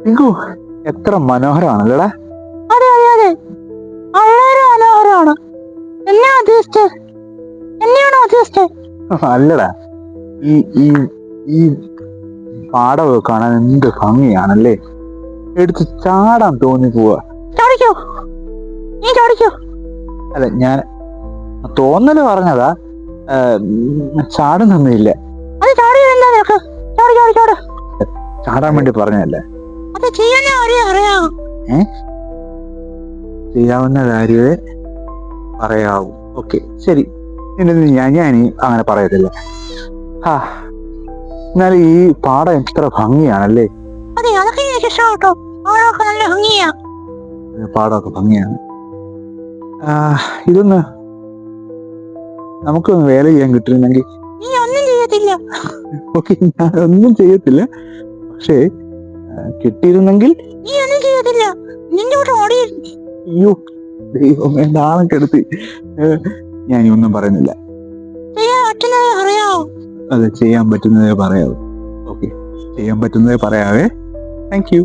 ഇങ്കു എത്ര മനോഹരമാണല്ലേടാ. അതെ അതെ അതെ, വളരെ മനോഹരമാണ്. എന്നെയാണോ ഉദ്ദേശിച്ചത്? അല്ലടാ, ഈ ഈ ഈ പാടമൊക്കെ കാണാൻ എന്ത് ഭംഗിയാണല്ലേ. എടുത്ത് ചാടാൻ തോന്നി പോവാ. ചാടിക്കോ, നീ ചാടിക്കോ. അല്ല, ഞാൻ തോന്നല് പറഞ്ഞതാ, ചാടുന്നൊന്നുമില്ല. അത് ചാടിയതെന്താ നിനക്ക്? ചാടി ചാടി ചാട്. ചാടാൻ വേണ്ടി പറഞ്ഞതല്ലേ. അത് ചെയ്യാനേ അറിയാം. ചെയ്യാവുന്ന കാര്യമേ പറയാവൂ. ഓക്കെ, ശരി. ഞാൻ അങ്ങനെ പറയത്തില്ല. എന്നാലും ഈ പാടം എത്ര ഭംഗിയാണല്ലേ. അതെ, അതൊക്കെ എനിക്ക് ഇഷ്ടം കേട്ടോ. പാടമൊക്കെ നല്ല ഭംഗിയാ. പാടമൊക്കെ ഭംഗിയാണ്. ഇതൊന്ന് നമുക്കൊന്ന് വേല ചെയ്യാൻ കിട്ടിയിരുന്നെങ്കിൽ. നീ ഒന്നും ചെയ്യത്തില്ല. ഓക്കെ, ഞാൻ ഒന്നും ചെയ്യത്തില്ല. പക്ഷേ കിട്ടിയിരുന്നെങ്കിൽ. നീ ഒന്നും ചെയ്യത്തില്ല. നിന്റെ കൂടെ ഓടി. അയ്യോ ദൈവമേ, നാളെ കെടുത്തി. ഞാൻ ഒന്നും പറയുന്നില്ല. ചെയ്യാൻ പറ്റുന്നതേ അറിയാവൂ. അതെ, ചെയ്യാൻ പറ്റുന്നതേ പറയാവൂ. ഓക്കെ, ചെയ്യാൻ പറ്റുന്നതേ പറയാവേ. Thank you.